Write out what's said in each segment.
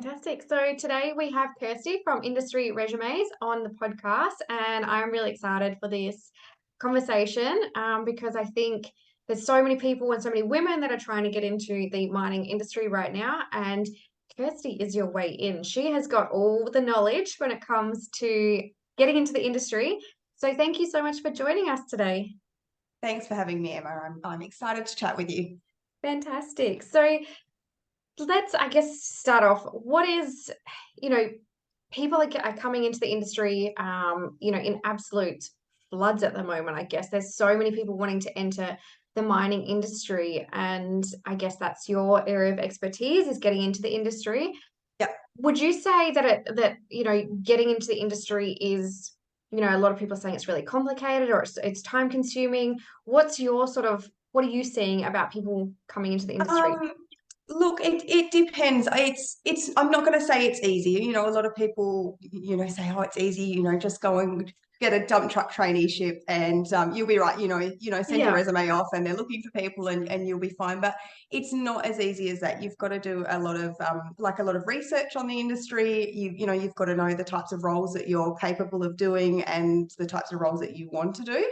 Fantastic. So today we have Kirsty from Industry Resumes on the podcast, and I'm really excited for this conversation because I think there's so many people and so many women that are trying to get into the mining industry right now, and Kirsty is your way in. She has got all the knowledge when it comes to getting into the industry. So thank you so much for joining us today. Thanks for having me, Emma. I'm excited to chat with you. Fantastic. So let's, I guess, start off. What is, you know, people are coming into the industry, in absolute floods at the moment. I guess there's so many people wanting to enter the mining industry, and I guess that's your area of expertise is getting into the industry. Yep. Would you say that getting into the industry is, a lot of people are saying it's really complicated or it's time consuming. What's your what are you seeing about people coming into the industry? Um, Look, it depends. It's I'm not going to say it's easy. A lot of people, say, oh, it's easy, just go and get a dump truck traineeship and you'll be right, send your Yeah. resume off and they're looking for people and you'll be fine. But it's not as easy as that. You've got to do a lot of a lot of research on the industry. You've got to know the types of roles that you're capable of doing and the types of roles that you want to do.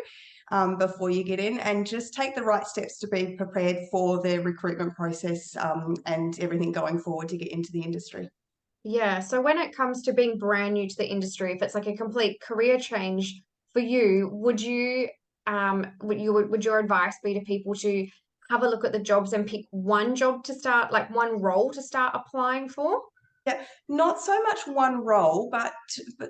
Before you get in, and just take the right steps to be prepared for the recruitment process and everything going forward to get into the industry. Yeah. So when it comes to being brand new to the industry, if it's like a complete career change for you, would your advice be to people to have a look at the jobs and pick one job to start, like one role to start applying for? Yeah, not so much one role, but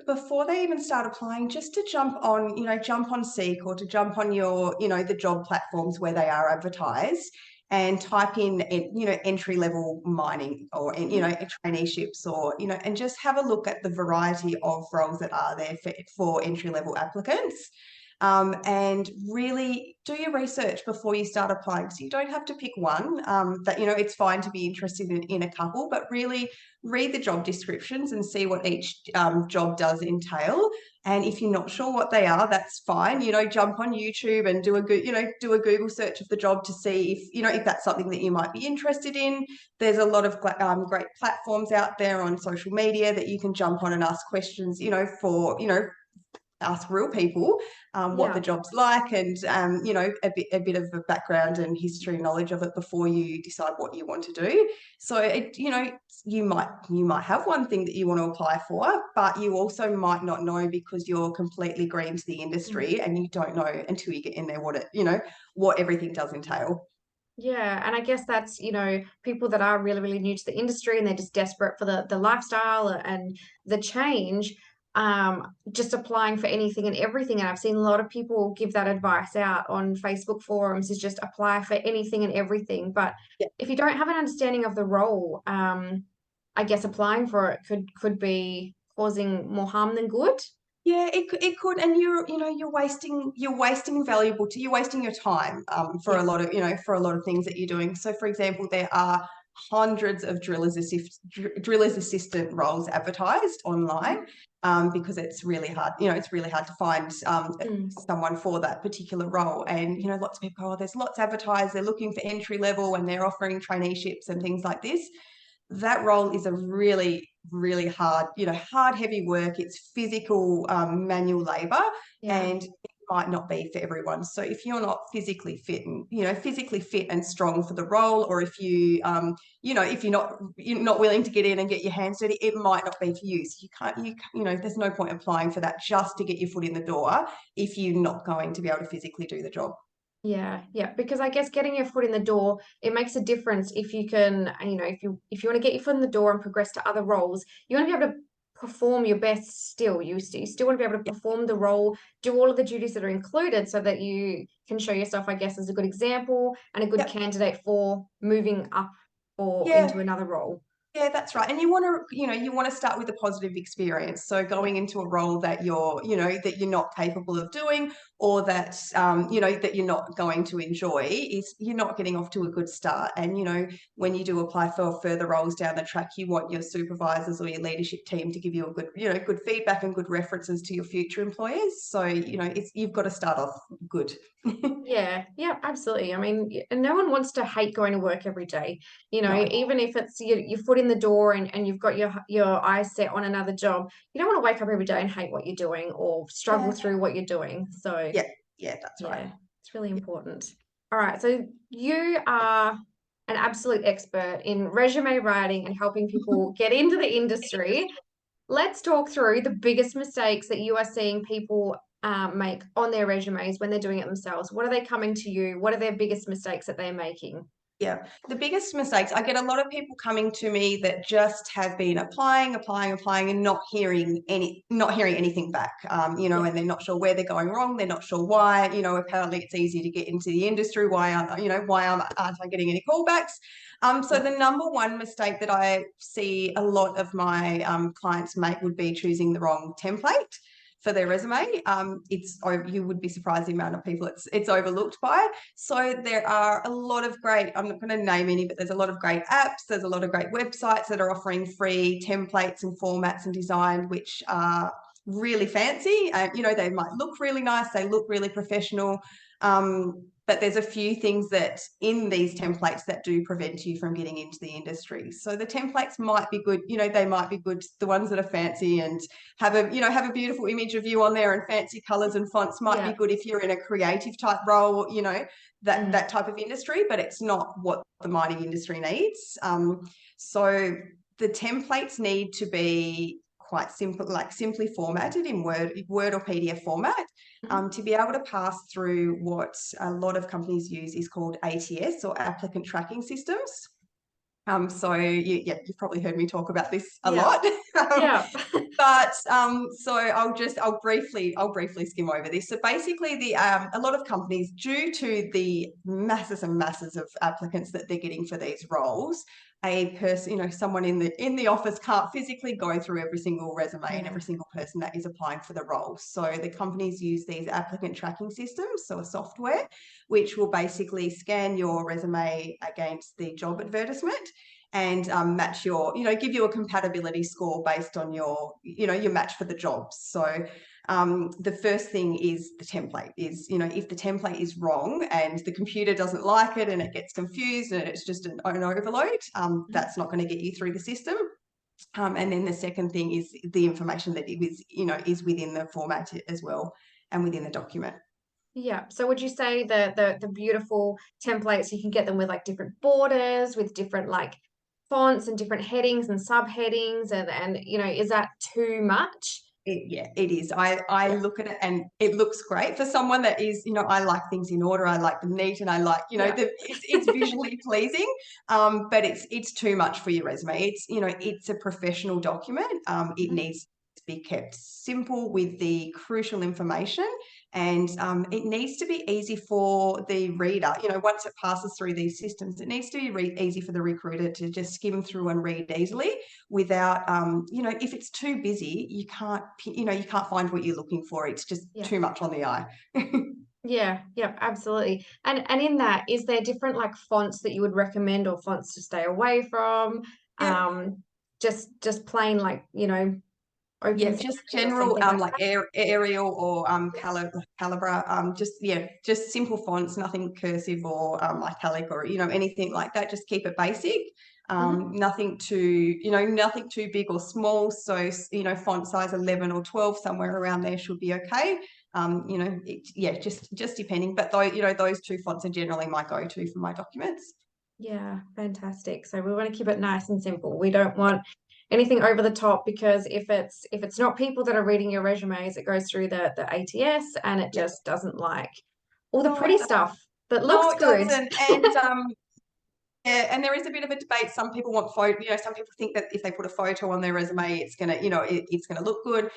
before they even start applying, just to jump on Seek or to jump on your, the job platforms where they are advertised and type in, entry level mining or, traineeships or, and just have a look at the variety of roles that are there for entry level applicants. And really do your research before you start applying. So you don't have to pick one. It's fine to be interested in a couple, but really read the job descriptions and see what each job does entail. And if you're not sure what they are, that's fine. Jump on YouTube and do a Google search of the job to see if that's something that you might be interested in. There's a lot of great platforms out there on social media that you can jump on and ask questions. Ask real people what the Yeah. job's like and a bit of a background and history knowledge of it before you decide what you want to do. So you might have one thing that you want to apply for, but you also might not know because you're completely green to the Mm. industry and you don't know until you get in there what everything does entail. Yeah, and I guess that's, people that are really, really new to the industry and they're just desperate for the lifestyle and the change, just applying for anything and everything. And I've seen a lot of people give that advice out on Facebook forums is just apply for anything and everything. But if you don't have an understanding of the role, I guess applying for it could be causing more harm than good. Yeah, it could, and you're wasting your time for Yeah. a lot of for a lot of things that you're doing. So, for example, there are hundreds of drillers assistant roles advertised online because it's really hard. It's really hard to find Mm. someone for that particular role. And lots of people go, oh, there's lots advertised. They're looking for entry level, and they're offering traineeships and things like this. That role is a really, really hard, hard, heavy work. It's physical, manual labor, Yeah. and it might not be for everyone. So if you're not physically fit and strong for the role, or if if you're not willing to get in and get your hands dirty, it might not be for you. So there's no point applying for that just to get your foot in the door if you're not going to be able to physically do the job. Yeah, yeah, because I guess getting your foot in the door, it makes a difference if you can, if you want to get your foot in the door and progress to other roles, you want to be able to perform your best still. You still want to be able to perform the role, do all of the duties that are included so that you can show yourself, I guess, as a good example and a good Yep. candidate for moving up or Yeah. into another role. Yeah, that's right. And you want to start with a positive experience. So going into a role that you're not capable of doing, or that that you're not going to enjoy, is you're not getting off to a good start. And when you do apply for further roles down the track, you want your supervisors or your leadership team to give you a good good feedback and good references to your future employers. So you've got to start off good. Yeah, yeah, absolutely. I mean, no one wants to hate going to work every day. No. Even if it's your foot in the door and you've got your eyes set on another job, you don't want to wake up every day and hate what you're doing or struggle Yeah. through what you're doing. So, Yeah. Yeah, that's right. yeah, it's really important. All right, so you are an absolute expert in resume writing and helping people get into the industry. Let's talk through the biggest mistakes that you are seeing people make on their resumes when they're doing it themselves. What are they coming to you? What are their biggest mistakes that they're making? Yeah, the biggest mistakes, I get a lot of people coming to me that just have been applying, and not hearing anything back. Yeah, And they're not sure where they're going wrong. They're not sure why. Apparently it's easy to get into the industry. Aren't I getting any callbacks? So yeah, the number one mistake that I see a lot of my clients make would be choosing the wrong template for their resume. You would be surprised the amount of people it's overlooked by. So there are a lot of great, I'm not going to name any, but there's a lot of great apps. There's a lot of great websites that are offering free templates and formats and design, which are really fancy. They might look really nice. They look really professional. But there's a few things that in these templates that do prevent you from getting into the industry. So the templates might be good. They might be good. The ones that are fancy and have a beautiful image of you on there and fancy colors and fonts might be yeah. good if you're in a creative type role, Mm. that type of industry, but it's not what the mining industry needs. So the templates need to be quite simple, like simply formatted in Word or PDF format, Mhm. to be able to pass through what a lot of companies use is called ATS, or applicant tracking systems. You've probably heard me talk about this a Yeah, lot. yeah, But so I'll briefly skim over this. So basically, a lot of companies, due to the masses and masses of applicants that they're getting for these roles, a person, someone in the office can't physically go through every single resume and yeah, every single person that is applying for the role. So the companies use these applicant tracking systems, so a software, which will basically scan your resume against the job advertisement and match give you a compatibility score based on your match for the job. So the first thing is the template is, if the template is wrong and the computer doesn't like it and it gets confused and it's just an overload, Mhm. that's not going to get you through the system. And then the second thing is the information that is within the format as well and within the document. Yeah. So would you say the beautiful templates, you can get them with like different borders, with different like fonts and different headings and subheadings, and is that too much? Yeah, it is. I Yeah, look at it and it looks great for someone that is, I like things in order. I like them neat, and I like, yeah. it's visually pleasing. But it's too much for your resume. It's a professional document. It Mhm. needs to be kept simple with the crucial information, and it needs to be easy for the reader. Once it passes through these systems, it needs to be easy for the recruiter to just skim through and read easily without if it's too busy, you can't find what you're looking for. It's just Yeah. too much on the eye. Yeah, yeah, absolutely. And in that, is there different like fonts that you would recommend or fonts to stay away from? Yeah. Um, just plain like, open Yeah, just sans or general something like like Arial or Calibra, just simple fonts, nothing cursive or italic or anything like that. Just keep it basic. that. Hmm. Nothing too big or small. So font size 11 or 12, somewhere around there should be okay. Just depending. But though those two fonts are generally my go-to for my documents. Yeah, fantastic. So we want to keep it nice and simple. We don't want anything over the top, because if it's not people that are reading your resumes, it goes through the ATS and it Yeah. just doesn't like all the No, it pretty doesn't. stuff that No, looks it good. doesn't. And yeah, and there is a bit of a debate. Some people want some people think that if they put a photo on their resume, it's gonna, it's gonna look good.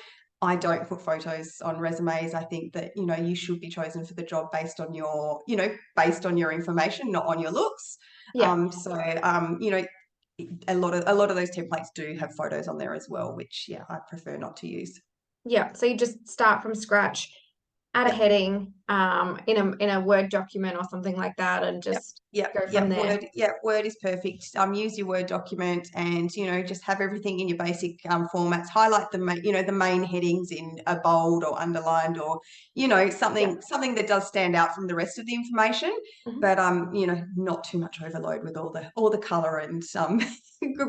I don't put photos on resumes. I think that, you should be chosen for the job based on your information, not on your looks. Yeah, A lot of those templates do have photos on there as well, which I prefer not to use. yeah. So you just start from scratch, add a Yep. heading in a Word document or something like that, and Yep. just Yep. go from Yep. there. Word. Yeah. Word is perfect. Use your Word document, and just have everything in your basic formats. Highlight the main headings in a bold or underlined, or Yeah. something that does stand out from the rest of the information. Mhm. But not too much overload with all the color and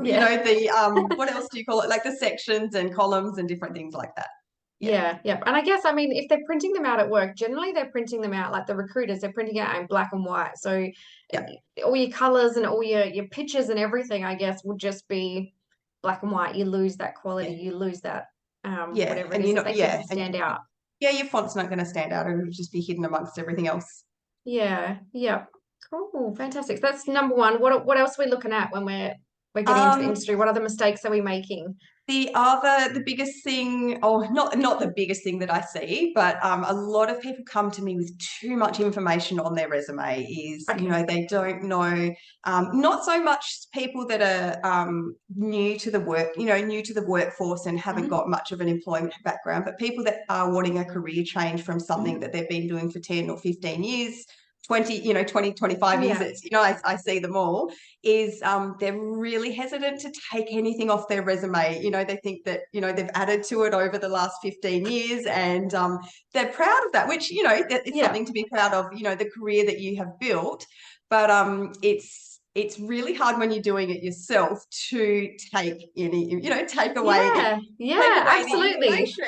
Yeah. the what else do you call it? Like the sections and columns and different things like that. Yeah. Yeah, yeah. And I guess, I mean, if they're printing them out at work, generally they're printing them out like the recruiters, they're printing out in black and white. So Yeah. all your colors and all your pictures and everything, I guess, would just be black and white. You lose that quality, Yeah. you lose that Yeah. whatever it And is that makes you and stand out. yeah, your font's not going to stand out. It'll just be hidden amongst everything else. Yeah, yeah. Cool, fantastic. So that's number one. What else are we looking at when we're getting into the Um, industry? What other mistakes are we making? the biggest thing, or not the biggest thing that I see, but a lot of people come to me with too much information on their resume. Is Okay. they don't know, not so much people that are new to the workforce and haven't Hmm. got much of an employment background, but people that are wanting a career change from something Hmm. that they've been doing for 10 or 15 years. 20, 25 years, Yeah, I see them all, is they're really hesitant to take anything off their resume. They think that, they've added to it over the last 15 years, and they're proud of that, which, it's yeah, something to be proud of, the career that you have built. But it's really hard when you're doing it yourself to take away yeah, yeah, the absolutely. information.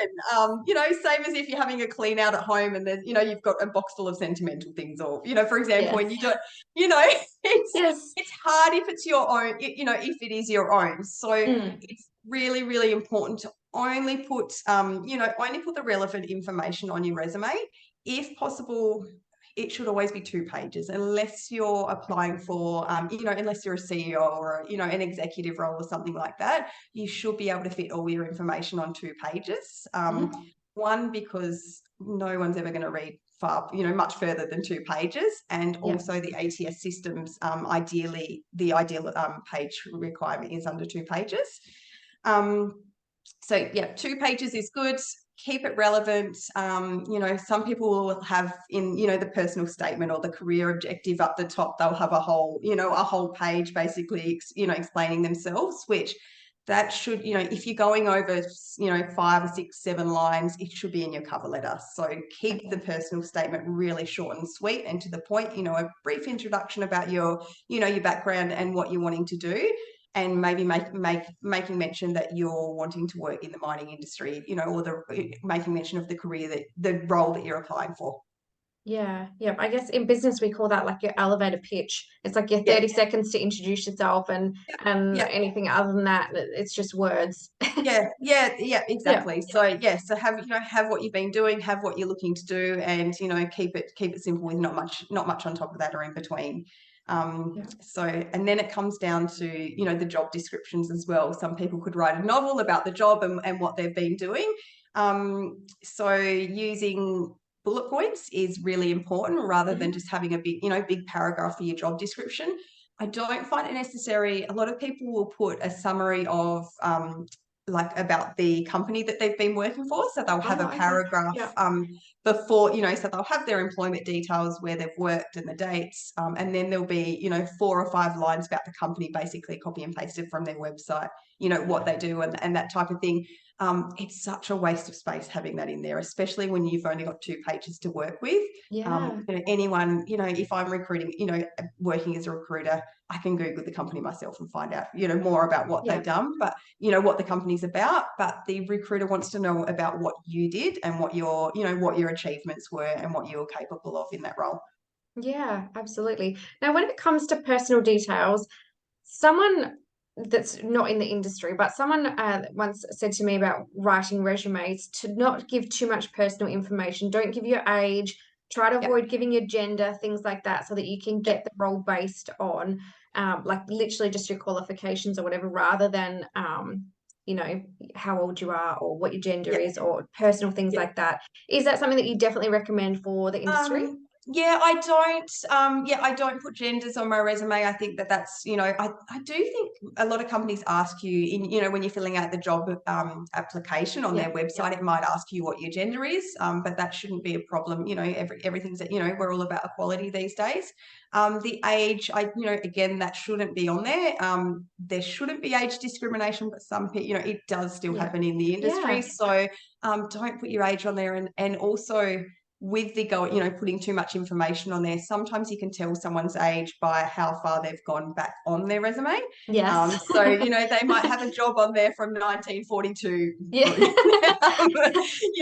Same as if you're having a clean out at home and there's, you've got a box full of sentimental things, or, for example, when Yes. you don't, you know, it's Yes. it's hard if it's your own, if it is your own. So Mm. it's really, really important to only put the relevant information on your resume. If possible, it should always be 2 pages, unless you're applying for, unless you're a CEO or, an executive role or something like that. You should be able to fit all your information on 2 pages. Mhm. One, because no one's ever going to read much further than 2 pages, and Yeah. also the ATS systems, ideally, the ideal page requirement is under 2 pages. So yeah, 2 pages is good. Keep it relevant. Some people will have in, the personal statement or the career objective up the top, they'll have a whole page basically, explaining themselves, which that should, if you're going over, 5 or 6, 7 lines, it should be in your cover letter. So keep the Okay. personal statement really short and sweet and to the point, a brief introduction about your background and what you're wanting to do, and maybe making mention that you're wanting to work in the mining industry, or making mention of the role that you're applying for. Yeah. Yeah. I guess in business we call that like your elevator pitch. It's like your Yeah, 30 seconds to introduce yourself, and yeah, anything other than that, it's just words. yeah, Yeah. exactly. So yeah, so have what you've been doing, have what you're looking to do, and keep it simple with not much on top of that or in between. Yeah. And then it comes down to, the job descriptions as well. Some people could write a novel about the job and what they've been doing. So using bullet points is really important, rather than Mhm. just having a big paragraph for your job description. I don't find it necessary. A lot of people will put a summary of, like, about the company that they've been working for. So they'll have a Oh, okay. paragraph Yeah. before, so they'll have their employment details, where they've worked and the dates. And then there'll be, 4 or 5 lines about the company, basically copy and pasted from their website, what they do and that type of thing. It's such a waste of space having that in there, especially when you've only got 2 pages to work with. Yeah. Anyone, if I'm recruiting, working as a recruiter, I can Google the company myself and find out, more about what they've Yeah. done, but what the company's about. But the recruiter wants to know about what you did and what your achievements were and what you were capable of in that role. Yeah, absolutely. Now, when it comes to personal details, someone that's not in the industry, but someone once said to me about writing resumes to not give too much personal information. Don't give your age. Try to Yep, avoid giving your gender, things like that, so that you can yep, get the role based on, like literally just your qualifications or whatever, rather than, you know, how old you are or what your gender yep, is or personal things yep. like that. Is that something that you definitely recommend for the Um, industry? Yeah, I don't put genders on my resume. I think that's, I do think a lot of companies ask you when you're filling out the job application on their Yeah, yeah, website, it might ask you what your gender is, but that shouldn't be a problem. Everything's, we're all about equality these days. The age, again, that shouldn't be on there. There shouldn't be age discrimination, but some people, it does still yeah, happen in the industry. yeah, So don't put your age on there. And also, with the putting too much information on there, sometimes you can tell someone's age by how far they've gone back on their resume. yes. So, they might have a job on there from 1942. Yeah. um,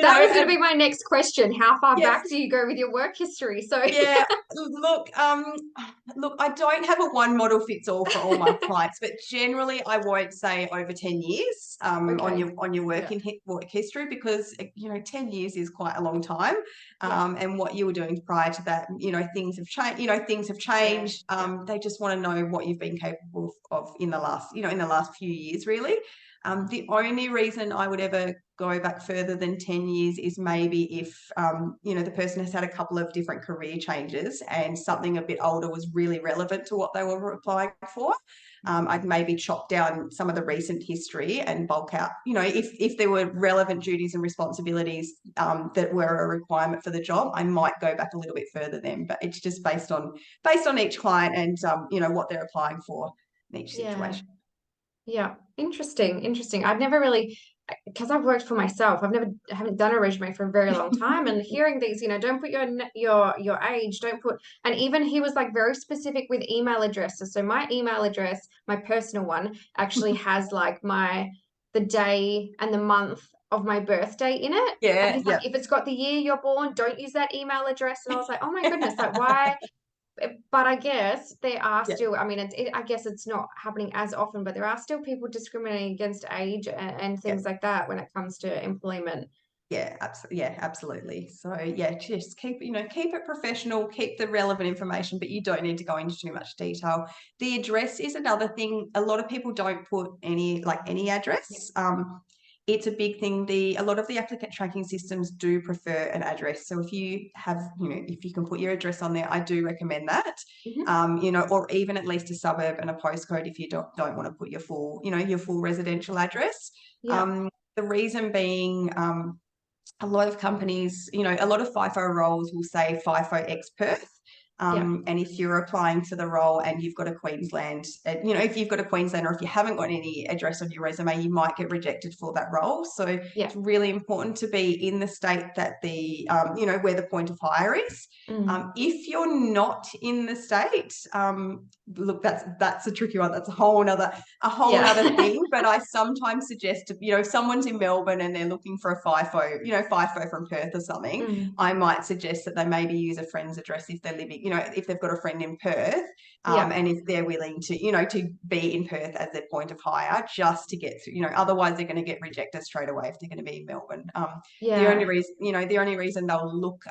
That was going to and be my next question. How far yes, back do you go with your work history? So, yeah, look, I don't have a one model fits all for all my clients, but generally I won't say over 10 years on okay. your Yeah. work history, because 10 years is quite a long time. Yeah. And what you were doing prior to that, things have changed, things have Yeah. changed. Yeah. They just want to know what you've been capable of in the last, in the last few years, really. The only reason I would ever go back further than 10 years is maybe if, the person has had a couple of different career changes and something a bit older was really relevant to what they were applying for. I'd maybe chop down some of the recent history and bulk out, if there were relevant duties and responsibilities that were a requirement for the job, I might go back a little bit further then. But it's just based on each client and, what they're applying for in each Yeah. situation. Yeah. Interesting. Interesting. I've never really, because I've worked for myself, I haven't done a resume for a very long time. And hearing these, don't put your age, don't put, and even he was like very specific with email addresses. So my email address, my personal one, actually has like the day and the month of my birthday in it. And Yeah, he's yeah. like, if it's got the year you're born, don't use that email address. And I was like, oh my goodness, like why? But I guess there are Yeah. still, I mean, I guess it's not happening as often, but there are still people discriminating against age and Yeah. things like that when it comes to employment. Yeah, absolutely. Yeah, absolutely. So yeah, just keep it professional, keep the relevant information, but you don't need to go into too much detail. The address is another thing. A lot of people don't put any Yeah. address. It's a big thing. A lot of the applicant tracking systems do prefer an address. So if you have, if you can put your address on there, I do recommend that. Mhm. Or even at least a suburb and a postcode if you don't want to put your full residential address. Yeah. The reason being, a lot of companies, a lot of FIFO roles will say FIFO X Perth. Yeah. And if you're applying for the role and you've got a Queensland, if you've got a Queensland or if you haven't got any address on your resume, you might get rejected for that role. So Yeah. it's really important to be in the state that where the point of hire is. Mm. If you're not in the state, look, that's a tricky one. That's a whole Yeah. other thing. But I sometimes suggest, if someone's in Melbourne and they're looking for a FIFO, FIFO from Perth or something, Mm. I might suggest that they maybe use a friend's address if they're living, if they've got a friend in Perth, Yeah. and if they're willing to be in Perth as their point of hire, just to get through, otherwise they're going to get rejected straight away if they're going to be in Melbourne. Yeah. The only reason they'll look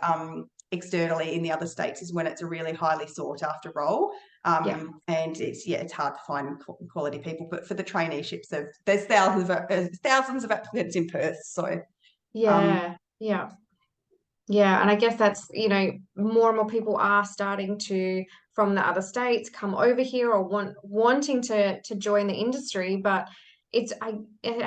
externally in the other states is when it's a really highly sought after role. Yeah. And it's hard to find quality people, but for the traineeships, there's thousands of applicants in Perth. So, um, Yeah. Yeah. Yeah, and I guess that's, more and more people are starting to, from the other states, come over here or wanting to join the industry. But it's, I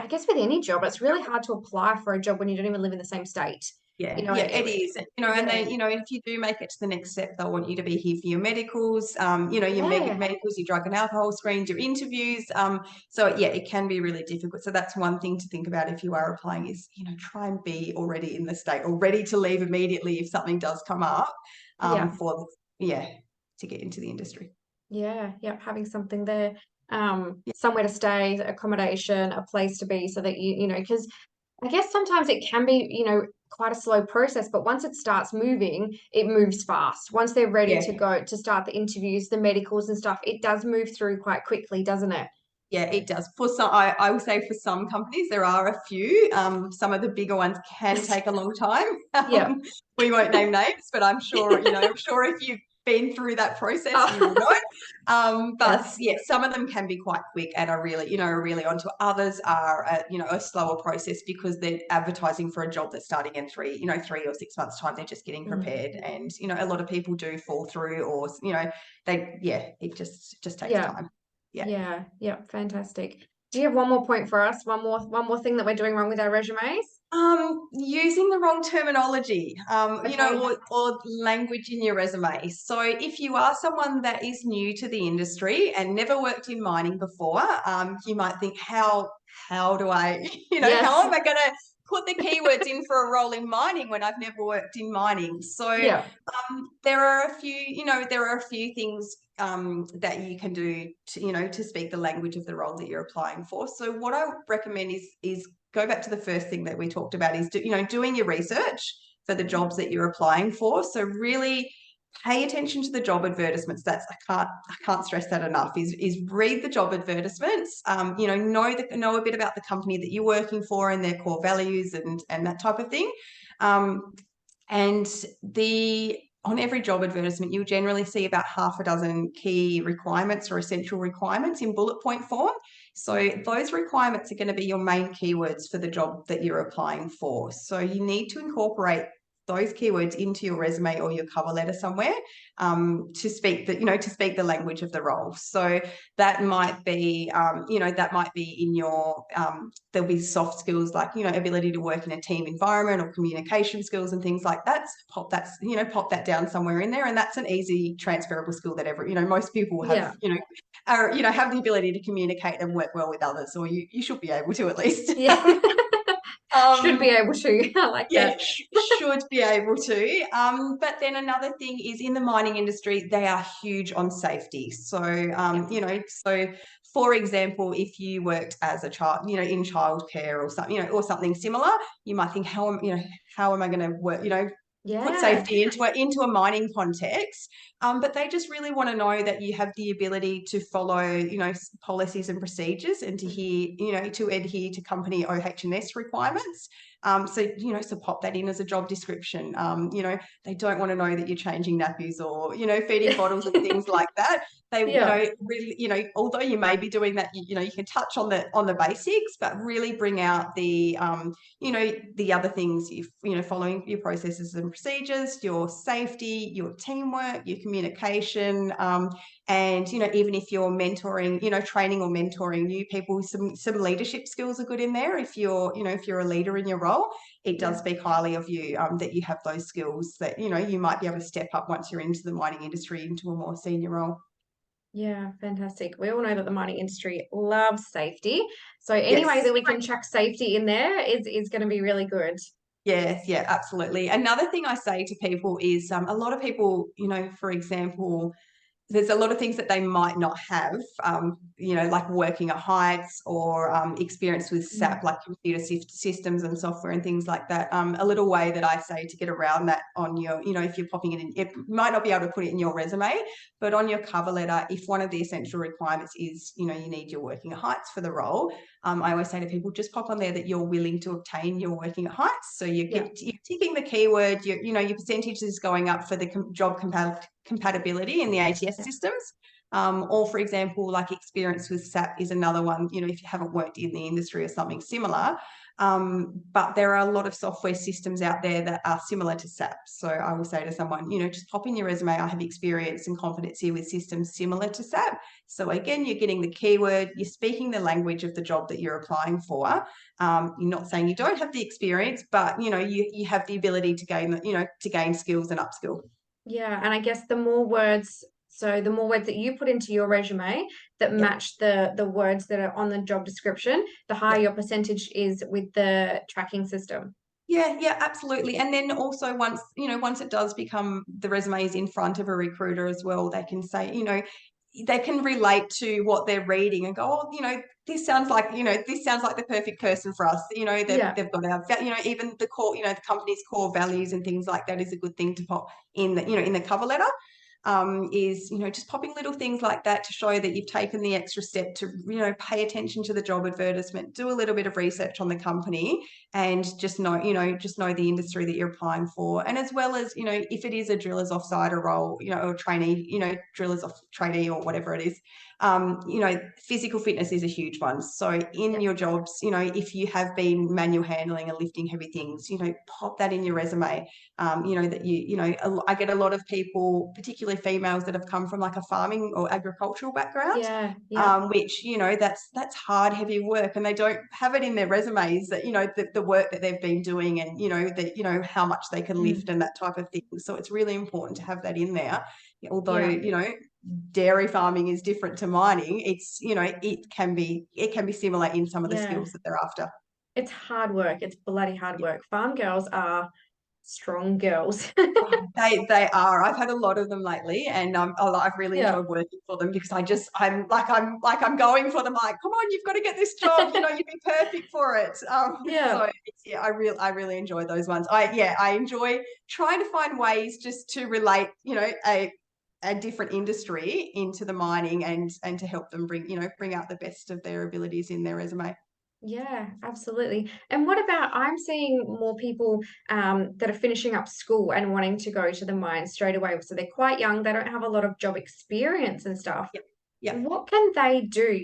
guess with any job, it's really hard to apply for a job when you don't even live in the same state. yeah, yeah, it is. And Yeah, then, if you do make it to the next step, they'll want you to be here for your medicals, your yeah, medicals, your drug and alcohol screens, your interviews. So yeah, it can be really difficult. So that's one thing to think about if you are applying is, try and be already in the state or ready to leave immediately if something does come up, yeah, yeah, to get into the industry. yeah, yeah. Having something there, somewhere to stay, accommodation, a place to be, so that because I guess sometimes it can be, quite a slow process, but once it starts moving, it moves fast. Once they're ready Yeah, to go to start the interviews, the medicals and stuff, it does move through quite quickly, doesn't it? yeah, it does. For some, I will say for some companies, there are a few. Some of the bigger ones can take a long time. Yeah. We won't name names, but I'm sure, I'm sure if been through that process, you will Oh, know. But yes. yeah, some of them can be quite quick and are really, are really onto it. Others are, a slower process because they're advertising for a job that's starting in 3 or 6 months time. They're just getting Mm. prepared, and a lot of people do fall through, or it just takes Yeah. time. Yeah. Yeah. Yeah. Fantastic. Do you have one more point for us? One more thing that we're doing wrong with our resumes? Using the wrong terminology, Okay. or language in your resume. So if you are someone that is new to the industry and never worked in mining before, you might think, how do I, how Yes. am I going to put the keywords in for a role in mining when I've never worked in mining? So Yeah. there are a few things that you can do to speak the language of the role that you're applying for. So what I recommend is go back to the first thing that we talked about is doing your research for the jobs that you're applying for. So really pay attention to the job advertisements. I can't stress that enough. Is read the job advertisements. Know a bit about the company that you're working for and their core values and that type of thing. And on every job advertisement, you'll generally see about half a dozen key requirements or essential requirements in bullet point form. So those requirements are going to be your main keywords for the job that you're applying for. So you need to incorporate those keywords into your resume or your cover letter somewhere, to speak the language of the role. So that might be in your there'll be soft skills like ability to work in a team environment or communication skills and things like that. So pop that down somewhere in there, and that's an easy transferable skill that most people have Yeah. have the ability to communicate and work well with others, or you should be able to at least. Yeah. Should um be able to. I like yeah, that. should be able to. But then another thing is in the mining industry, they are huge on safety. So, Yeah. so for example, if you worked as a child, in childcare or something, or something similar, you might think, how am I going to work, put Yeah. safety into a mining context. But they just really want to know that you have the ability to follow, policies and procedures and to adhere to company OH&S requirements. So pop that in as a job description. They don't want to know that you're changing nappies or, feeding bottles and things like that. They, Yeah. really, although you may be doing that, you can touch on the basics, but really bring out the other things, following your processes and procedures, your safety, your teamwork, your communication, and even if you're mentoring, training or mentoring new people, some leadership skills are good in there. If you're a leader in your role, it does Yeah. speak highly of you, that you have those skills that you might be able to step up once you're into the mining industry into a more senior role. Yeah, fantastic. We all know that the mining industry loves safety. So any way Yes. that we can chuck safety in there is going to be really good. Yes, yeah, absolutely. Another thing I say to people is a lot of people, for example, there's a lot of things that they might not have, like working at heights or experience with Mm. SAP, like computer systems and software and things like that. A little way that I say to get around that on your, if you're popping it in, it might not be able to put it in your resume, but on your cover letter, if one of the essential requirements is, you need your working at heights for the role, I always say to people, just pop on there that you're willing to obtain your working at heights. So you're Yeah. ticking the keyword, your percentage is going up for the job compatibility in the ATS Yeah. systems. Or for example, like experience with SAP is another one, if you haven't worked in the industry or something similar. But there are a lot of software systems out there that are similar to SAP. So I will say to someone, just pop in your resume, I have experience and competency with systems similar to SAP. So again, you're getting the keyword, you're speaking the language of the job that you're applying for. You're not saying you don't have the experience, but you have the ability to gain skills and upskill. Yeah. And I guess the more words that you put into your resume that Yep. match the words that are on the job description, the higher Yep. your percentage is with the tracking system. Yeah, yeah, absolutely. And then also once it does become the resume is in front of a recruiter as well, they can say, they can relate to what they're reading and go, oh, this sounds like, this sounds like the perfect person for us. Yeah. They've got to have, even the core, the company's core values and things like that is a good thing to pop in the, in the cover letter. is, just popping little things like that to show that you've taken the extra step to, pay attention to the job advertisement, do a little bit of research on the company, and just know the industry that you're applying for. And as well as, if it is a driller's offsider role, or trainee, driller's off trainee or whatever it is, physical fitness is a huge one. So in your jobs, if you have been manual handling and lifting heavy things, pop that in your resume. That I get a lot of people, particularly females, that have come from like a farming or agricultural background, Yeah, yeah. which, that's hard, heavy work, and they don't have it in their resumes that, the work that they've been doing, and, that, how much they can lift and that type of thing. So it's really important to have that in there. Although, Yeah, dairy farming is different to mining, it's, it can be similar in some of the yeah. skills that they're after. It's hard work. It's bloody hard work. Farm girls are strong girls. They are. I've had a lot of them lately, and I've really Yeah, enjoyed working for them, because I'm going for them. Like, come on, you've got to get this job. You'd be perfect for it. yeah, So I really enjoy those ones. I enjoy trying to find ways just to relate, a different industry into the mining, and to help them bring out the best of their abilities in their resume. yeah, absolutely. And what about, I'm seeing more people that are finishing up school and wanting to go to the mine straight away. So they're quite young, they don't have a lot of job experience and stuff. Yep. Yep. What can they do?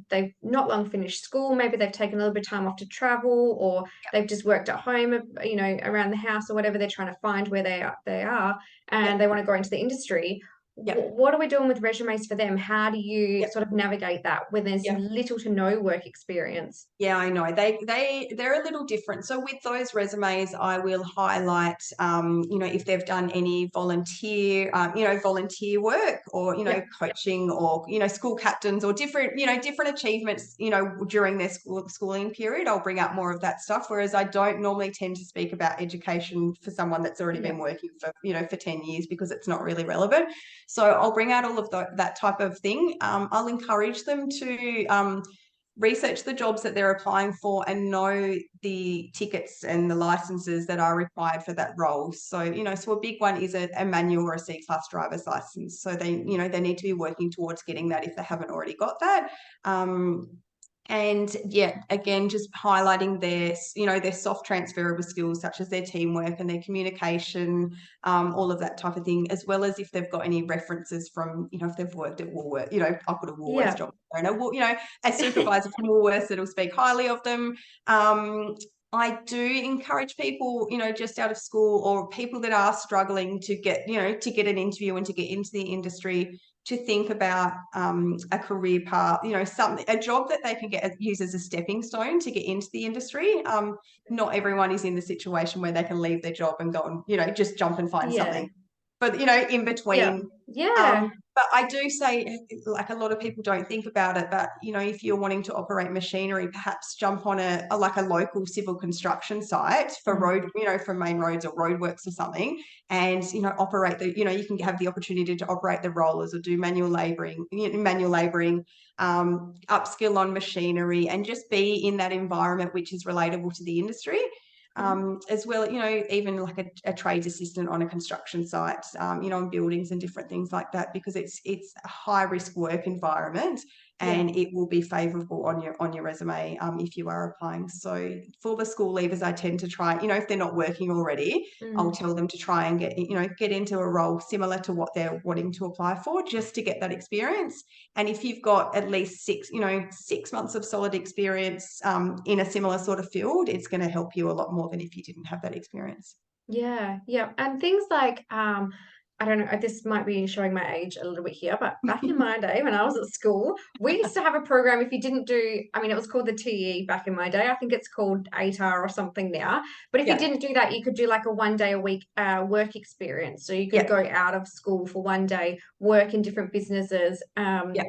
They've not long finished school, maybe they've taken a little bit of time off to travel, or they've just worked at home, around the house or whatever. They're trying to find where they are, and Yep. they want to go into the industry. Yep. What are we doing with resumes for them? How do you Yep. sort of navigate that when there's Yep. little to no work experience? Yeah, I know. They're a little different. So with those resumes, I will highlight, if they've done any volunteer work, or, Yeah, coaching, or, school captains, or different achievements, during their schooling period. I'll bring up more of that stuff. Whereas I don't normally tend to speak about education for someone that's already yeah, been working for 10 years, because it's not really relevant. So I'll bring out all of that type of thing. I'll encourage them to, research the jobs that they're applying for, and know the tickets and the licenses that are required for that role. So, so a big one is a manual or a C-class driver's license. So they need to be working towards getting that if they haven't already got that. And yeah, again, just highlighting their soft transferable skills, such as their teamwork and their communication, all of that type of thing, as well as if they've got any references from, if they've worked at Woolworths, I've got a Woolworths yeah, job, and a supervisor from Woolworths that'll speak highly of them. I do encourage people, just out of school, or people that are struggling to get an interview and to get into the industry, to think about a career path, a job that they can use as a stepping stone to get into the industry. Not everyone is in the situation where they can leave their job and go and, just jump and find yeah, something. But, in yeah, between, yeah, but I do say, like, a lot of people don't think about it, but, if you're wanting to operate machinery, perhaps jump on a local civil construction site for for main roads or roadworks or something, and, operate you can have the opportunity to operate the rollers, or do manual labouring, upskill on machinery, and just be in that environment which is relatable to the industry. As well, even like a trades assistant on a construction site, on buildings and different things like that, because it's a high risk work environment, yeah, and it will be favourable on your resume, if you are applying. So for the school leavers, I tend to try, if they're not working already, I'll tell them to try and get into a role similar to what they're wanting to apply for, just to get that experience. And if you've got at least 6 months of solid experience, in a similar sort of field, it's going to help you a lot more than if you didn't have that experience. yeah, yeah. And things like, I don't know, this might be showing my age a little bit here, but back in my day when I was at school, we used to have a program. If you didn't do, I mean, it was called the TE back in my day. I think it's called ATAR or something now. But if you Yeah, didn't do that, you could do like a 1 day a week work experience. So you could yeah, go out of school for 1 day, work in different businesses. yeah.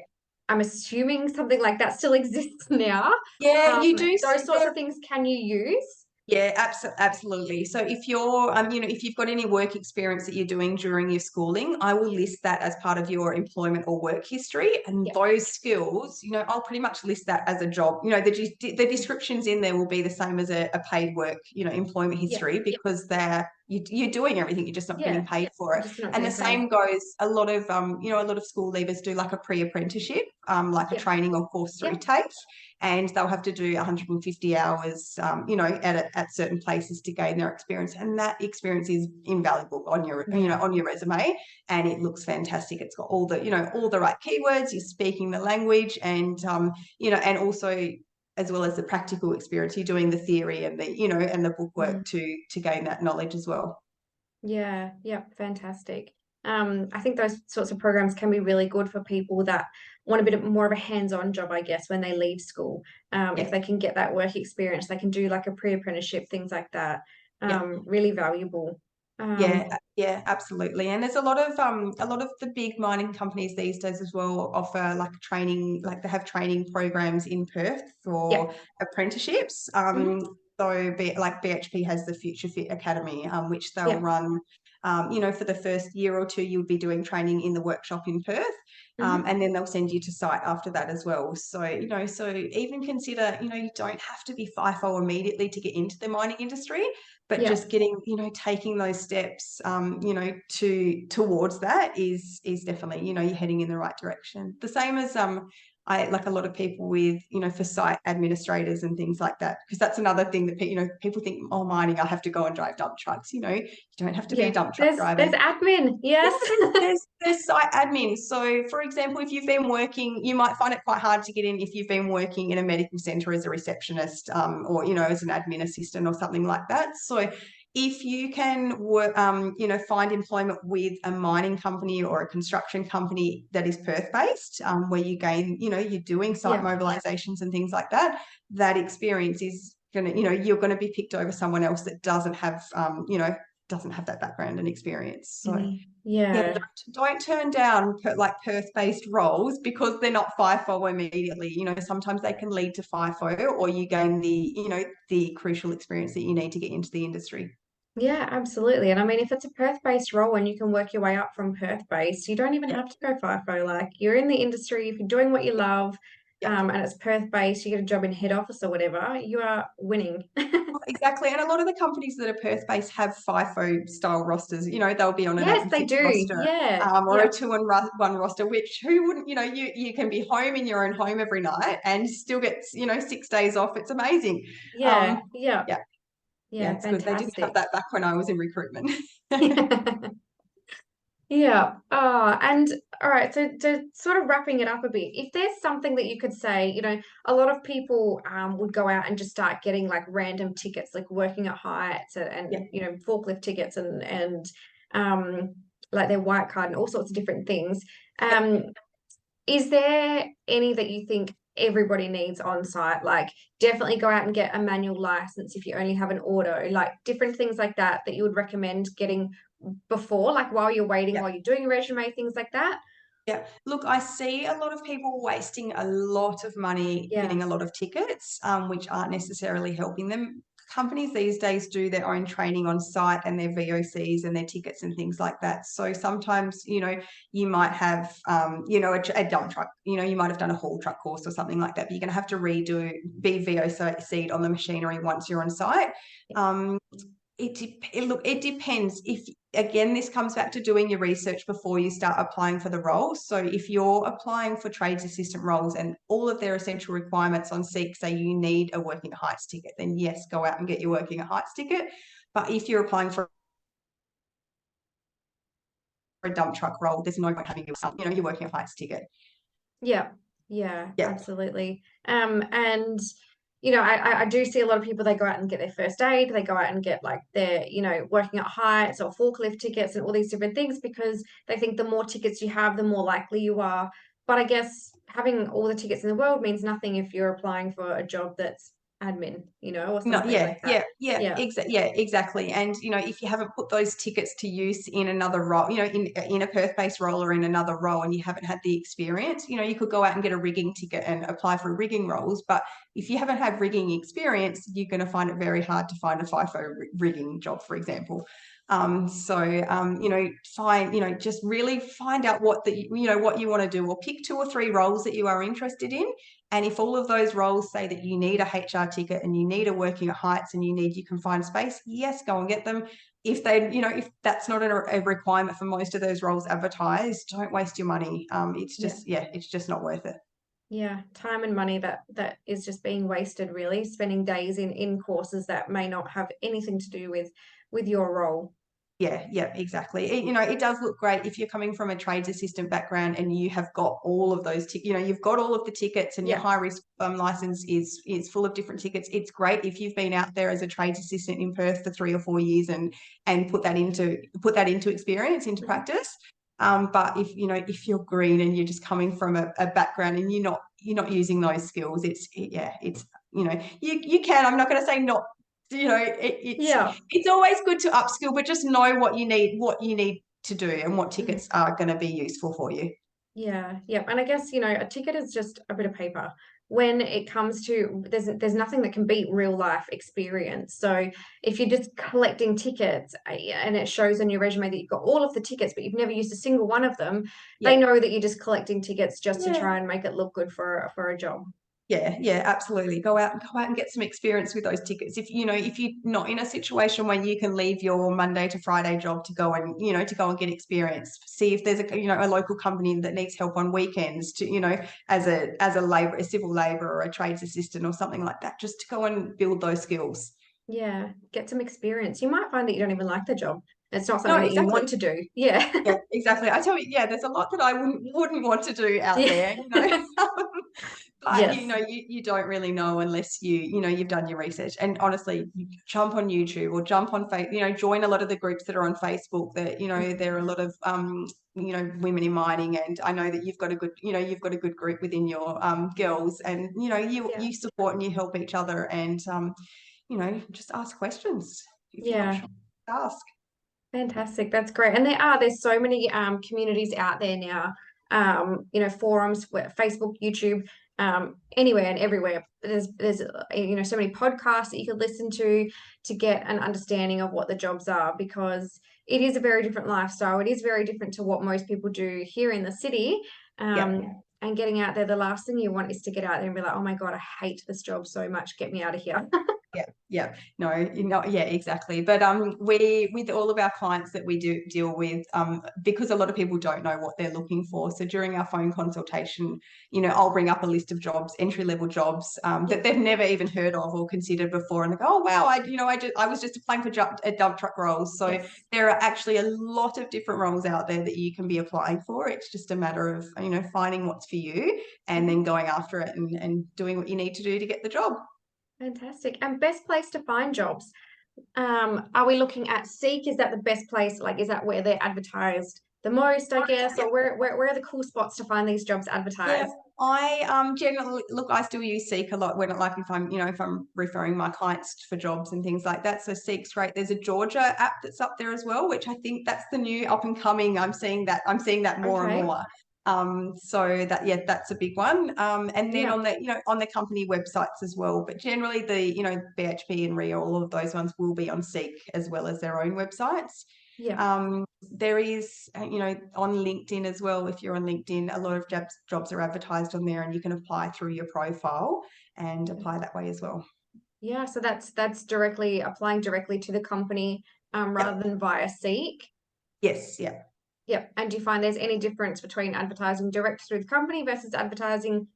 I'm assuming something like that still exists now. Yeah, you do. Those sorts of things can you use? Yeah, absolutely. So if you're, if you've got any work experience that you're doing during your schooling, I will list that as part of your employment or work history. And Yeah, those skills, I'll pretty much list that as a job. The descriptions in there will be the same as a paid work, employment yeah, history, because they're you're doing everything, you're just not getting Yeah. paid for it. Just not And the getting paid. same goes, a lot of a lot of school leavers do like a pre-apprenticeship, like a Yep. training or course through Yep. TAFE, and they'll have to do 150 hours, at certain places to gain their experience, and that experience is invaluable on your Yeah. on your resume, and it looks fantastic. It's got all the all the right keywords. You're speaking the language, and and also, as well as the practical experience, you're doing the theory and the bookwork Mm. to gain that knowledge as well. Yeah, yep, fantastic. I think those sorts of programs can be really good for people that want a bit more of a hands-on job, I guess, when they leave school. If Yeah, they can get that work experience, they can do like a pre-apprenticeship, things like that. yeah. Really valuable. Um, Yeah, absolutely. And there's a lot of the big mining companies these days as well offer like training, like they have training programs in Perth yeah. for apprenticeships. Hmm. Like BHP has the Future Fit Academy, which they'll Yeah. run. For the first year or two, you'll be doing training in the workshop in Perth, Hmm. and then they'll send you to site after that as well. So so even consider, you don't have to be FIFO immediately to get into the mining industry, but Yeah. just getting, taking those steps, towards that is definitely, you're heading in the right direction. The same as I like a lot of people with, for site administrators and things like that, because that's another thing that people think, oh, mining, I have to go and drive dump trucks. You don't have to be a Yeah. dump truck There's driver. admin. Yeah, Yes. there's site admin. So, for example, if you've been working, you might find it quite hard to get in if you've been working in a medical centre as a receptionist, or as an admin assistant or something like that. So, if you can work, find employment with a mining company or a construction company that is Perth based, where you gain, you're doing site Yeah. mobilisations and things like that. That experience is gonna, you're going to be picked over someone else that doesn't have that background and experience. So Any. yeah, Yeah. don't turn down like Perth-based roles because they're not FIFO immediately. Sometimes they can lead to FIFO, or you gain the crucial experience that you need to get into the industry. Yeah, absolutely. And I mean, if it's a Perth-based role and you can work your way up from Perth-based, you don't even Yeah, have to go FIFO. Like you're in the industry, if you're doing what you love, yeah. and it's Perth-based, you get a job in head office or whatever, you are winning. Exactly. And a lot of the companies that are Perth-based have FIFO style rosters. They'll be on an 8 Yes, and they 6 do. roster, Yeah. or a Yeah. 2 and 1 roster, which who wouldn't, you can be home in your own home every night and still get, 6 days off. It's amazing. Yeah. Um, Yeah. yeah, yeah, Yeah. it's good. They didn't have Fantastic. that back when I was in recruitment. Yeah. And all right. So to sort of wrapping it up a bit, if there's something that you could say, a lot of people would go out and just start getting like random tickets, like working at heights Yeah. and forklift tickets and um like their white card and all sorts of different things. Yeah. Um, is there any that you think everybody needs on site? Like definitely go out and get a manual license if you only have an auto, like different things like that that you would recommend getting before, like while you're waiting, Yeah. while you're doing a resume, things like that. Yeah. Look, I see a lot of people wasting a lot of money Yeah. getting a lot of tickets, which aren't necessarily helping them. Companies these days do their own training on site and their VOCs and their tickets and things like that. So sometimes, you might have, a dump truck, you might have done a haul truck course or something like that, but you're going to have to be VOC'd on the machinery once you're on site. Um, it depends. If again, this comes back to doing your research before you start applying for the role. So if you're applying for trades assistant roles and all of their essential requirements on Seek say you need a working at heights ticket, then yes, go out and get your working at heights ticket. But if you're applying for a dump truck role, there's no point having your working at heights ticket. Yeah. Yeah, Yeah. absolutely. And I do see a lot of people, they go out and get their first aid, they go out and get like their, working at heights or forklift tickets and all these different things because they think the more tickets you have, the more likely you are. But I guess having all the tickets in the world means nothing if you're applying for a job that's admin, or No, something yeah, like that. yeah, yeah, Yeah. yeah, exactly. And if you haven't put those tickets to use in another role, in a Perth-based role or in another role, and you haven't had the experience, you could go out and get a rigging ticket and apply for rigging roles. But if you haven't had rigging experience, you're going to find it very hard to find a FIFO rigging job, for example. Just really find out what what you want to do, or pick 2 or 3 roles that you are interested in. And if all of those roles say that you need a HR ticket and you need a working at heights and you confined space, yes, go and get them. If that's not a requirement for most of those roles advertised, don't waste your money. It's just not worth it. Yeah, time and money that is just being wasted, really, spending days in courses that may not have anything to do with your role. Yeah, exactly. It does look great if you're coming from a trades assistant background and you have got all of those, you've got all of the tickets, and your Yeah. high risk license is full of different tickets. It's great if you've been out there as a trades assistant in Perth for 3 or 4 years and put that into experience, into Mhm. practice. But if you're green and you're just coming from a background and you're not using those skills, you can. I'm not going to say not. Yeah. It's always good to upskill, but just know what you need to do and what Mhm. tickets are going to be useful for you. Yeah, yeah. And I guess, a ticket is just a bit of paper. When it comes to there's nothing that can beat real life experience. So if you're just collecting tickets, and it shows on your resume that you've got all of the tickets, but you've never used a single one of them, they Yeah. know that you're just collecting tickets just to Yeah. try and make it look good for a job. Yeah, absolutely. Go out and get some experience with those tickets. If you're not in a situation where you can leave your Monday to Friday job to go and get experience, see if there's a local company that needs help on weekends as a civil labor or a trades assistant or something like that, just to go and build those skills. Yeah, get some experience. You might find that you don't even like the job. It's not No, something that you exactly. want to do. Yeah. Yeah, exactly. I tell you, yeah, there's a lot that I wouldn't want to do out Yeah. there. But Yes. you don't really know unless you've done your research. And honestly, you jump on YouTube or jump on join a lot of the groups that are on Facebook. That there are a lot of women in mining, and I know that you've got a good group within your girls, and you Yeah. you support and you help each other, and just ask questions if you're not Yeah. sure. Ask. Fantastic. That's great. And there's so many communities out there now, forums, Facebook, YouTube, anywhere and everywhere. There's so many podcasts that you could listen to get an understanding of what the jobs are, because it is a very different lifestyle. It is very different to what most people do here in the city. Yeah. And getting out there, the last thing you want is to get out there and be like, oh my God, I hate this job so much. Get me out of here. Yeah, no, yeah, exactly. But we with all of our clients that we do deal with, because a lot of people don't know what they're looking for. So during our phone consultation, I'll bring up a list of jobs, entry level jobs, Yeah. that they've never even heard of or considered before, and they go, oh wow, I was just applying for dump truck roles. So Yes. there are actually a lot of different roles out there that you can be applying for. It's just a matter of finding what's for you and then going after it and doing what you need to do to get the job. Fantastic. And best place to find jobs? Are we looking at Seek? Is that the best place? Like, is that where they're advertised the most, I guess? Or where are the cool spots to find these jobs Yeah, advertised? I generally look. I still use Seek a lot if I'm referring my clients for jobs and things like that. So Seek's great. There's a Georgia app that's up there as well, which I think that's the new up and coming. I'm seeing that more and Okay. more. So that's a big one. And then Yeah. on the company websites as well. But generally the BHP and RIA, all of those ones will be on Seek as well as their own websites. Yeah. There is, on LinkedIn as well. If you're on LinkedIn, a lot of jobs are advertised on there, and you can apply through your profile and apply that way as well. Yeah. So that's directly applying directly to the company, rather Yep. than via Seek. Yes. Yeah. Yep. And do you find there's any difference between advertising direct through the company versus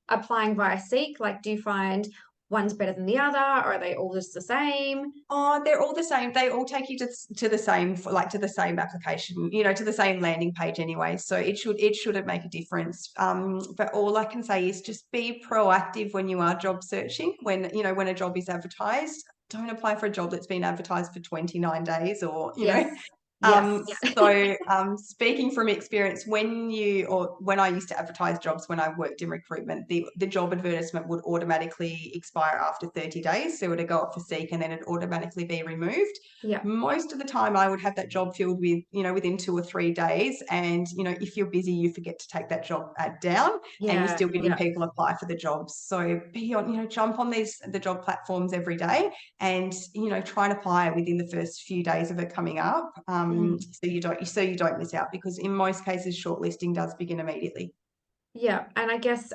applying via Seek? Like, do you find one's better than the other, or are they all just the same? Oh, they're all the same. They all take you to the same, to the same application, to the same landing page anyway. So it shouldn't make a difference. But all I can say is just be proactive when you are job searching. When a job is advertised, don't apply for a job that's been advertised for 29 days, or Yes. Yes. Speaking from experience, when I used to advertise jobs when I worked in recruitment, the job advertisement would automatically expire after 30 days. So it would go up for seek and then it'd automatically be removed. Yeah. Most of the time I would have that job filled within 2 or 3 days. And, if you're busy, you forget to take that job ad down and you're Yeah. still getting Yeah. people apply for the jobs. So jump on the job platforms every day and try and apply within the first few days of it coming up, Mm. so you don't miss out, because in most cases shortlisting does begin immediately. Yeah, and I guess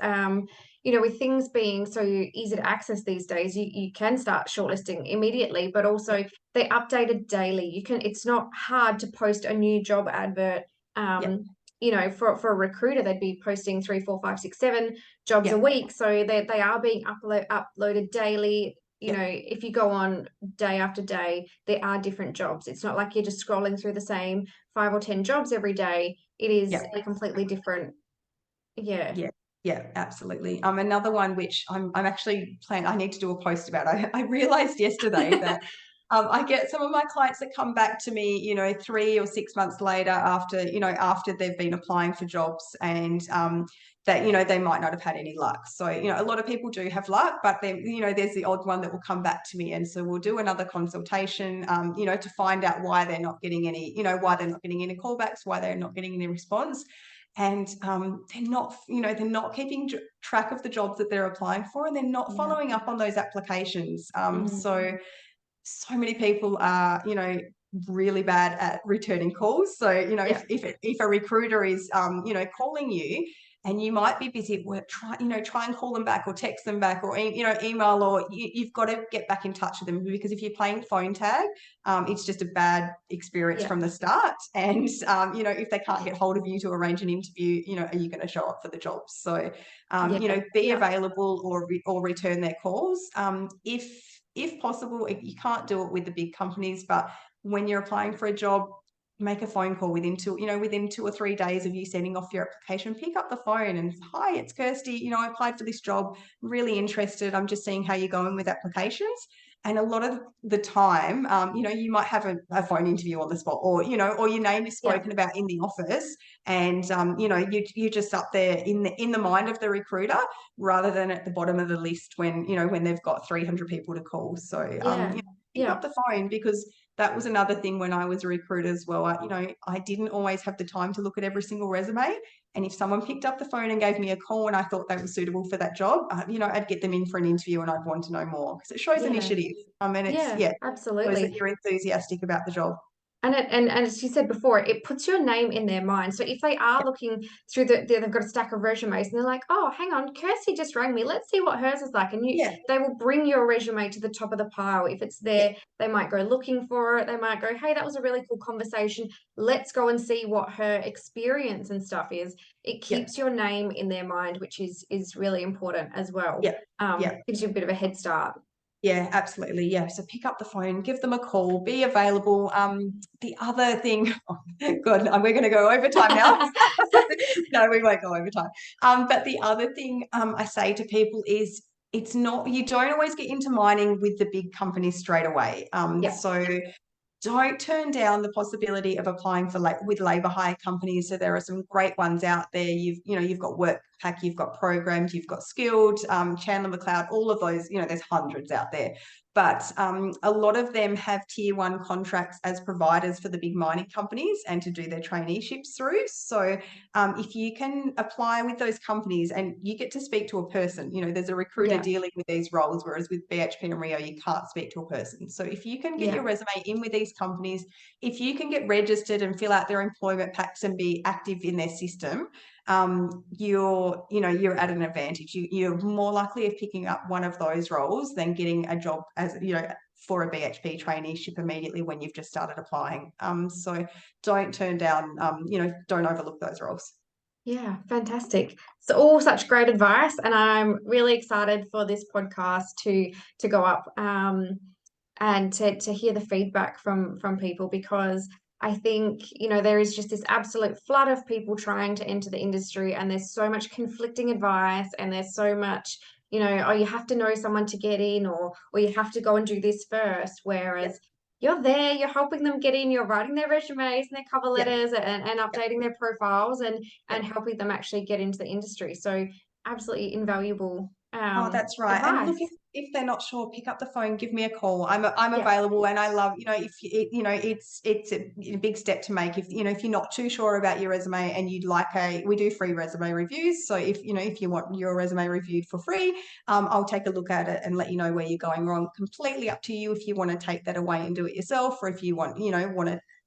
with things being so easy to access these days, you can start shortlisting immediately, but Yeah, also they updated daily. It's not hard to post a new job advert. yeah, For a recruiter, they'd be posting 3, 4, 5, 6, 7 jobs a yeah, week. So they are being uploaded daily. yeah, If you go on day after day, there are different jobs. It's not like you're just scrolling through the same 5 or 10 jobs every day. It is yeah. a completely different. Yeah. Yeah, yeah, absolutely. Another one which I'm actually planning, I need to do a post about. I realized yesterday that I get some of my clients that come back to me, 3 or 6 months later after they've been applying for jobs, and that, they might not have had any luck. So, a lot of people do have luck, but then, there's the odd one that will come back to me. And so we'll do another consultation, to find out why they're not getting any callbacks, why they're not getting any response. And they're not keeping track of the jobs that they're applying for, and they're not Yeah. following up on those applications. Mm. So many people are, really bad at returning calls. So, Yeah. if a recruiter is, calling you and you might be busy at work, try and call them back or text them back or, email, or you've got to get back in touch with them, because if you're playing phone tag, it's just a bad experience Yeah. from the start. And, if they can't get hold of you to arrange an interview, are you going to show up for the job? So, Yeah. be Yeah. available or return their calls. If possible, you can't do it with the big companies, but when you're applying for a job, make a phone call within 2 or 3 days of you sending off your application. Pick up the phone and, hi, it's Kirsty. I applied for this job. Really interested. I'm just seeing how you're going with applications. And a lot of the time, you might have a phone interview on the spot, or your name is Yeah. spoken about in the office, and you're just up there in the mind of the recruiter, rather than at the bottom of the list when they've got 300 people to call. So Yeah. pick Yeah. up the phone, because that was another thing when I was a recruiter as well. I didn't always have the time to look at every single resume. And if someone picked up the phone and gave me a call and I thought they were suitable for that job, I'd get them in for an interview and I'd want to know more, because it shows Yeah. initiative. And it's, Yeah. yeah, shows that Absolutely. you're enthusiastic about the job. And as you said before, it puts your name in their mind. So if they are looking through they've got a stack of resumes and they're like, oh, hang on, Kirsty just rang me. Let's see what hers is like. And Yeah, they will bring your resume to the top of the pile. If it's yeah, there, they might go looking for it. They might go, hey, that was a really cool conversation. Let's go and see what her experience and stuff is. It yeah, keeps your name in their mind, which is really important as well. yeah, yeah. Gives you a bit of a head start. Yeah, absolutely. Yeah. So pick up the phone, give them a call, be available. The other thing, oh, God, we're going to go overtime now. No, we won't go overtime. But the other thing I say to people is, you don't always get into mining with the big companies straight away. Yeah. So don't turn down the possibility of applying for with labour hire companies. So there are some great ones out there. You've got Workpack, you've got Programmed, you've got Skilled, Chandler McLeod, all of those. There's hundreds out there, but a lot of them have tier 1 contracts as providers for the big mining companies and to do their traineeships through. So if you can apply with those companies and you get to speak to a person, there's a recruiter Yeah. dealing with these roles, whereas with BHP and Rio, you can't speak to a person. So if you can get Yeah. your resume in with these companies, if you can get registered and fill out their employment packs and be active in their system, you're at an advantage. You're more likely of picking up one of those roles than getting a job as for a BHP traineeship immediately when you've just started applying. So don't turn down, don't overlook those roles. Yeah, fantastic. So all such great advice, and I'm really excited for this podcast to go up and to hear the feedback from people, because I think there is just this absolute flood of people trying to enter the industry, and there's so much conflicting advice, and there's so much oh, you have to know someone to get in, or you have to go and do this first, Yeah, whereas you're there, you're helping them get in, you're writing their resumes and their cover Yeah, letters and yeah, updating their profiles yeah. and helping them actually get into the industry. So absolutely invaluable Oh, that's right. And look, advice. if they're not sure, pick up the phone, give me a call. I'm Yeah. available, and I love, if it's a big step to make. If if you're not too sure about your resume and you'd like we do free resume reviews. So if you want your resume reviewed for free, I'll take a look at it and let you know where you're going wrong. Completely up to you if you want to take that away and do it yourself, or if you want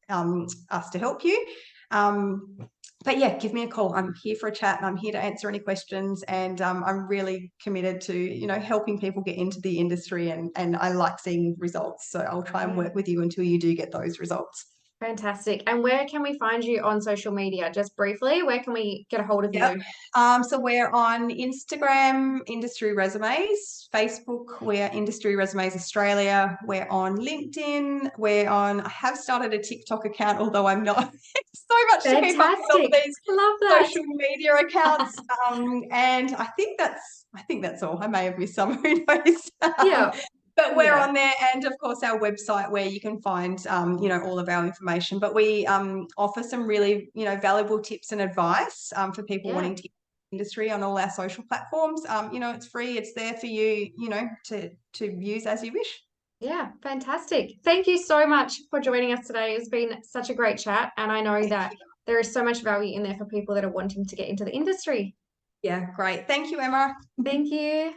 us to help you. Um, but yeah, give me a call. I'm here for a chat and I'm here to answer any questions. And I'm really committed to, helping people get into the industry, and I like seeing results. So I'll try and Yeah. work with you until you do get those results. Fantastic. And where can we find you on social media? Just briefly, where can we get a hold of Yep. you? So we're on Instagram, Industry Resumes, Facebook, we're Industry Resumes Australia, we're on LinkedIn, I have started a TikTok account, although I'm not so much to keep up with all Fantastic. these I love social that. media accounts. And I think that's all. I may have missed some, who knows? Yeah. But we're Yeah. on there, and of course our website where you can find all of our information. But we offer some really valuable tips and advice for people Yeah. wanting to get into the industry on all our social platforms. It's free, it's there for you, to use as you wish. Yeah, fantastic. Thank you so much for joining us today. It's been such a great chat, and I know Thank that you. there is so much value in there for people that are wanting to get into the industry. Yeah, great. Thank you, Emma. Thank you.